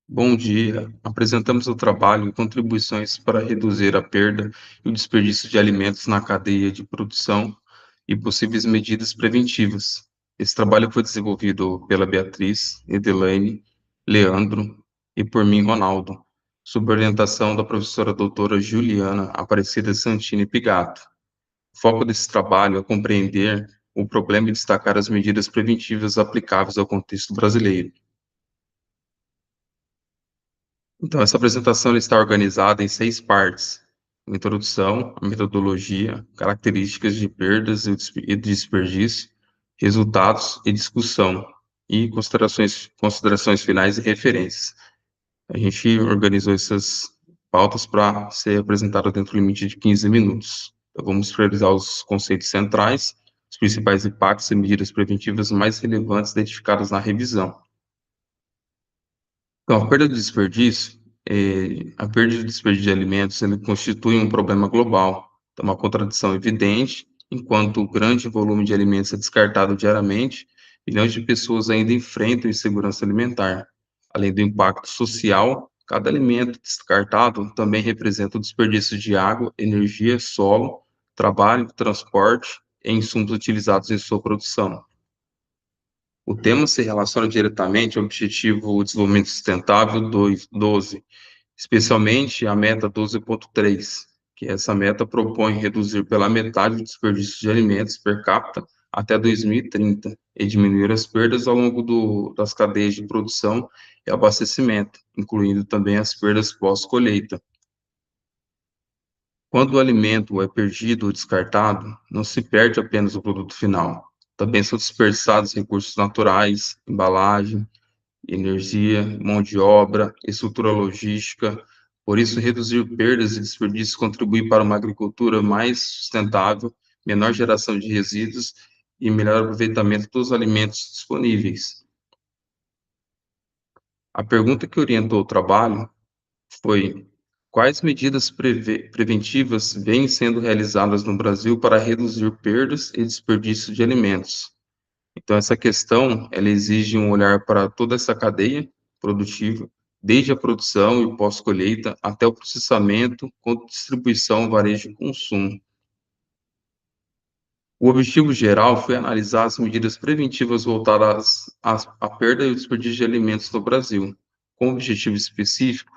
Bom dia. Apresentamos o trabalho Contribuições para reduzir a perda e o desperdício de alimentos na cadeia de produção e possíveis medidas preventivas. Esse trabalho foi desenvolvido pela Beatriz, Edelaine, Leandro e por mim, Ronaldo, sob orientação da professora doutora Juliana Aparecida Santini Pigato. O foco desse trabalho é compreender o problema e destacar as medidas preventivas aplicáveis ao contexto brasileiro. Então, essa apresentação ela está organizada em 6 partes: uma introdução, a metodologia, características de perdas e desperdício, resultados e discussão, e considerações finais e referências. A gente organizou essas pautas para ser apresentada dentro do limite de 15 minutos. Então, vamos priorizar os conceitos centrais, os principais impactos e medidas preventivas mais relevantes identificadas na revisão. Então, a perda e desperdício de alimentos, ele constitui um problema global. Então, uma contradição evidente, enquanto o grande volume de alimentos é descartado diariamente, milhões de pessoas ainda enfrentam insegurança alimentar. Além do impacto social, cada alimento descartado também representa o desperdício de água, energia, solo, trabalho, transporte e insumos utilizados em sua produção. O tema se relaciona diretamente ao Objetivo de Desenvolvimento Sustentável 12, especialmente a meta 12.3, que essa meta propõe reduzir pela metade o desperdício de alimentos per capita até 2030 e diminuir as perdas ao longo das cadeias de produção e abastecimento, incluindo também as perdas pós-colheita. Quando o alimento é perdido ou descartado, não se perde apenas o produto final. Também são dispersados recursos naturais, embalagem, energia, mão de obra, estrutura logística. Por isso, reduzir perdas e desperdícios contribui para uma agricultura mais sustentável, menor geração de resíduos e melhor aproveitamento dos alimentos disponíveis. A pergunta que orientou o trabalho foi: quais medidas preventivas vêm sendo realizadas no Brasil para reduzir perdas e desperdício de alimentos? Então, essa questão, ela exige um olhar para toda essa cadeia produtiva, desde a produção e pós-colheita até o processamento, com distribuição, varejo e consumo. O objetivo geral foi analisar as medidas preventivas voltadas à perda e ao desperdício de alimentos no Brasil. Com objetivo específico,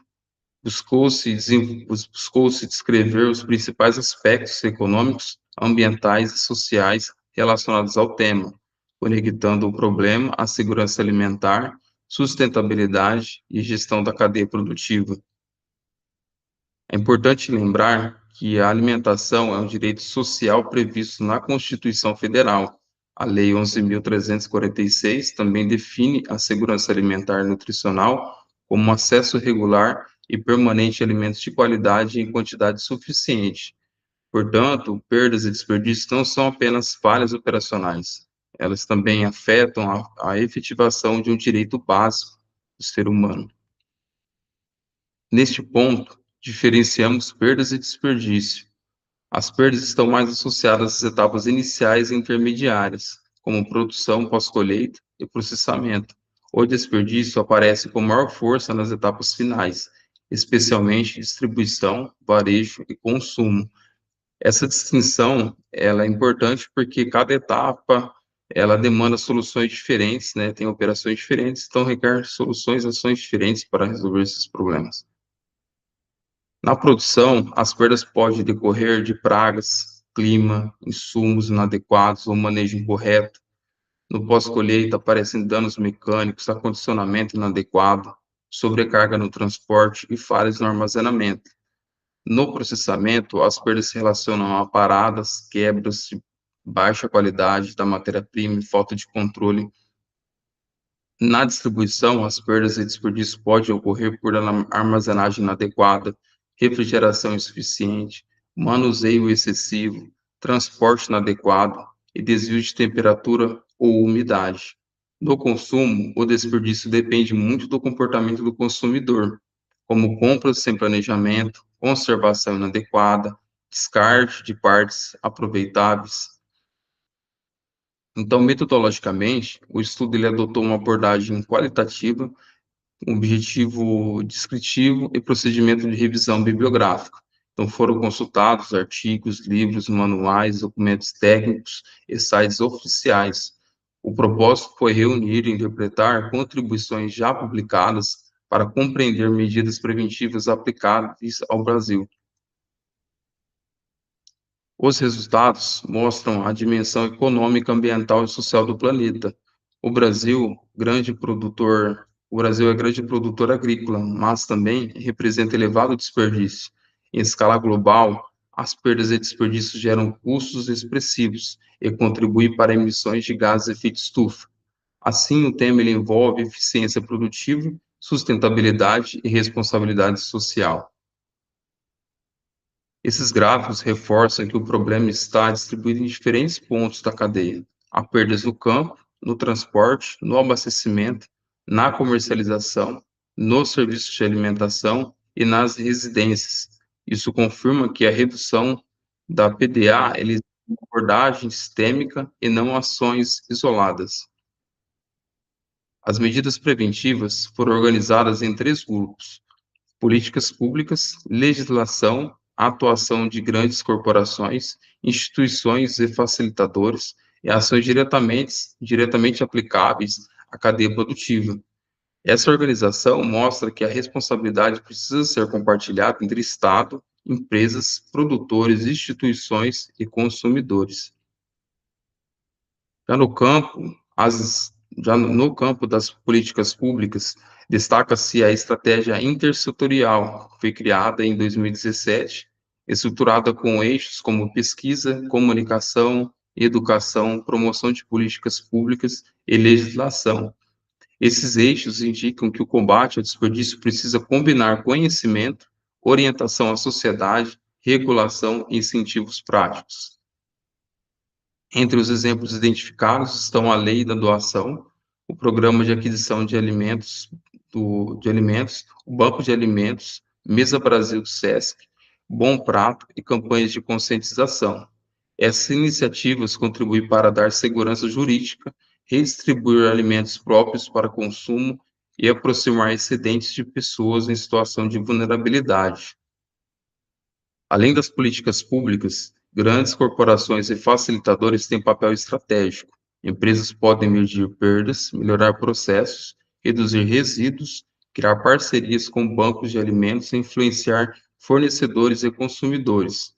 buscou-se descrever os principais aspectos econômicos, ambientais e sociais relacionados ao tema, conectando o problema à segurança alimentar, sustentabilidade e gestão da cadeia produtiva. É importante lembrar que a alimentação é um direito social previsto na Constituição Federal. A Lei 11.346 também define a segurança alimentar e nutricional como acesso regular e permanente a alimentos de qualidade e em quantidade suficiente. Portanto, perdas e desperdícios não são apenas falhas operacionais, elas também afetam a efetivação de um direito básico do ser humano. Neste ponto, diferenciamos perdas e desperdício. As perdas estão mais associadas às etapas iniciais e intermediárias, como produção pós-colheita e processamento. O desperdício aparece com maior força nas etapas finais, especialmente distribuição, varejo e consumo. Essa distinção, ela é importante porque cada etapa, ela demanda soluções diferentes, né? Tem operações diferentes, então requer soluções, ações diferentes para resolver esses problemas. Na produção, as perdas podem decorrer de pragas, clima, insumos inadequados ou manejo incorreto. No pós-colheita, aparecem danos mecânicos, acondicionamento inadequado, sobrecarga no transporte e falhas no armazenamento. No processamento, as perdas se relacionam a paradas, quebras de baixa qualidade da matéria-prima e falta de controle. Na distribuição, as perdas e desperdícios podem ocorrer por armazenagem inadequada, refrigeração insuficiente, manuseio excessivo, transporte inadequado e desvio de temperatura ou umidade. No consumo, o desperdício depende muito do comportamento do consumidor, como compras sem planejamento, conservação inadequada, descarte de partes aproveitáveis. Então, metodologicamente, o estudo ele adotou uma abordagem qualitativa, objetivo descritivo e procedimento de revisão bibliográfica. Então, foram consultados artigos, livros, manuais, documentos técnicos e sites oficiais. O propósito foi reunir e interpretar contribuições já publicadas para compreender medidas preventivas aplicáveis ao Brasil. Os resultados mostram a dimensão econômica, ambiental e social do planeta. O Brasil, grande produtor, o Brasil é grande produtor agrícola, mas também representa elevado desperdício. Em escala global, as perdas e desperdícios geram custos expressivos e contribuem para emissões de gases de efeito estufa. Assim, o tema ele envolve eficiência produtiva, sustentabilidade e responsabilidade social. Esses gráficos reforçam que o problema está distribuído em diferentes pontos da cadeia. Há perdas no campo, no transporte, no abastecimento, na comercialização, nos serviços de alimentação e nas residências. Isso confirma que a redução da PDA ele é uma abordagem sistêmica e não ações isoladas. As medidas preventivas foram organizadas em três grupos: políticas públicas, legislação, atuação de grandes corporações, instituições e facilitadores, e ações diretamente aplicáveis à cadeia produtiva. Essa organização mostra que a responsabilidade precisa ser compartilhada entre Estado, empresas, produtores, instituições e consumidores. Já no campo, já no campo das políticas públicas, destaca-se a estratégia intersetorial, que foi criada em 2017, estruturada com eixos como pesquisa, comunicação, educação, promoção de políticas públicas e legislação. Esses eixos indicam que o combate ao desperdício precisa combinar conhecimento, orientação à sociedade, regulação e incentivos práticos. Entre os exemplos identificados estão a Lei da Doação, o Programa de Aquisição de Alimentos, o Banco de Alimentos, Mesa Brasil do SESC, Bom Prato e campanhas de conscientização. Essas iniciativas contribuem para dar segurança jurídica, redistribuir alimentos próprios para consumo e aproximar excedentes de pessoas em situação de vulnerabilidade. Além das políticas públicas, grandes corporações e facilitadores têm papel estratégico. Empresas podem medir perdas, melhorar processos, reduzir resíduos, criar parcerias com bancos de alimentos e influenciar fornecedores e consumidores.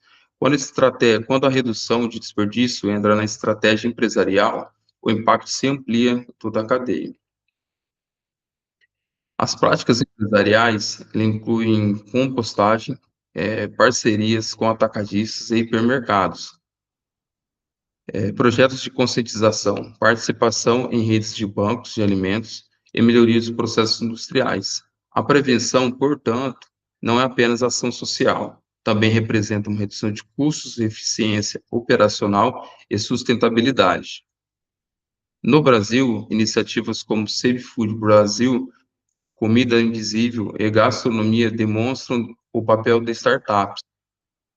Quando a redução de desperdício entra na estratégia empresarial, o impacto se amplia em toda a cadeia. As práticas empresariais incluem compostagem, parcerias com atacadistas e hipermercados, projetos de conscientização, participação em redes de bancos de alimentos e melhoria dos processos industriais. A prevenção, portanto, não é apenas ação social, também representa uma redução de custos, eficiência operacional e sustentabilidade. No Brasil, iniciativas como Save Food Brasil, Comida Invisível e Gastronomia demonstram o papel de startups,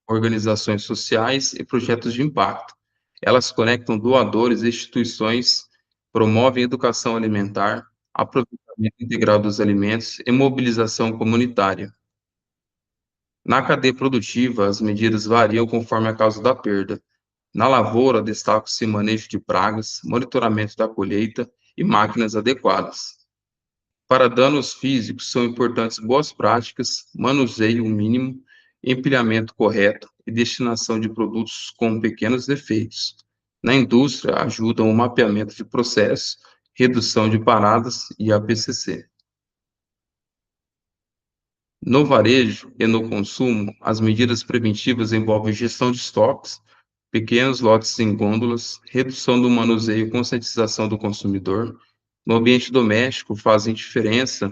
organizações sociais e projetos de impacto. Elas conectam doadores e instituições, promovem educação alimentar, aproveitamento integral dos alimentos e mobilização comunitária. Na cadeia produtiva, as medidas variam conforme a causa da perda. Na lavoura, destaca-se manejo de pragas, monitoramento da colheita e máquinas adequadas. Para danos físicos, são importantes boas práticas, manuseio mínimo, empilhamento correto e destinação de produtos com pequenos defeitos. Na indústria, ajudam o mapeamento de processos, redução de paradas e APCC. No varejo e no consumo, as medidas preventivas envolvem gestão de estoques, pequenos lotes em gôndolas, redução do manuseio e conscientização do consumidor. No ambiente doméstico, fazem diferença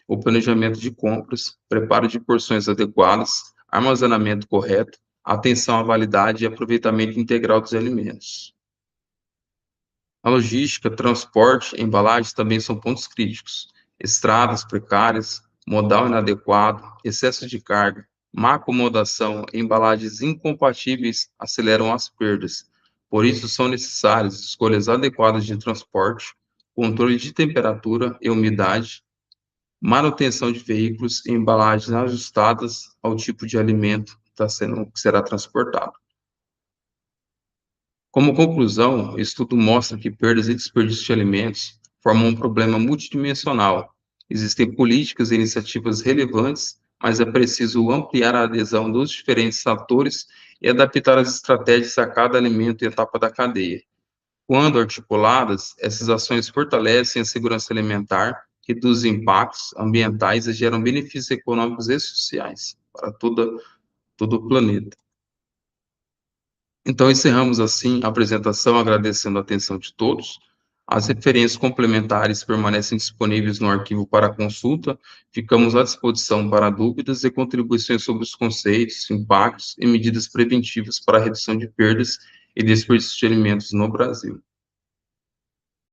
o planejamento de compras, preparo de porções adequadas, armazenamento correto, atenção à validade e aproveitamento integral dos alimentos. A logística, transporte e embalagens também são pontos críticos. Estradas precárias, modal inadequado, excesso de carga, má acomodação e embalagens incompatíveis aceleram as perdas. Por isso, são necessárias escolhas adequadas de transporte, controle de temperatura e umidade, manutenção de veículos e embalagens ajustadas ao tipo de alimento que será transportado. Como conclusão, o estudo mostra que perdas e desperdício de alimentos formam um problema multidimensional. Existem políticas e iniciativas relevantes, mas é preciso ampliar a adesão dos diferentes atores e adaptar as estratégias a cada alimento e etapa da cadeia. Quando articuladas, essas ações fortalecem a segurança alimentar, reduzem impactos ambientais e geram benefícios econômicos e sociais para todo o planeta. Então, encerramos assim a apresentação, agradecendo a atenção de todos. As referências complementares permanecem disponíveis no arquivo para consulta. Ficamos à disposição para dúvidas e contribuições sobre os conceitos, impactos e medidas preventivas para a redução de perdas e desperdício de alimentos no Brasil.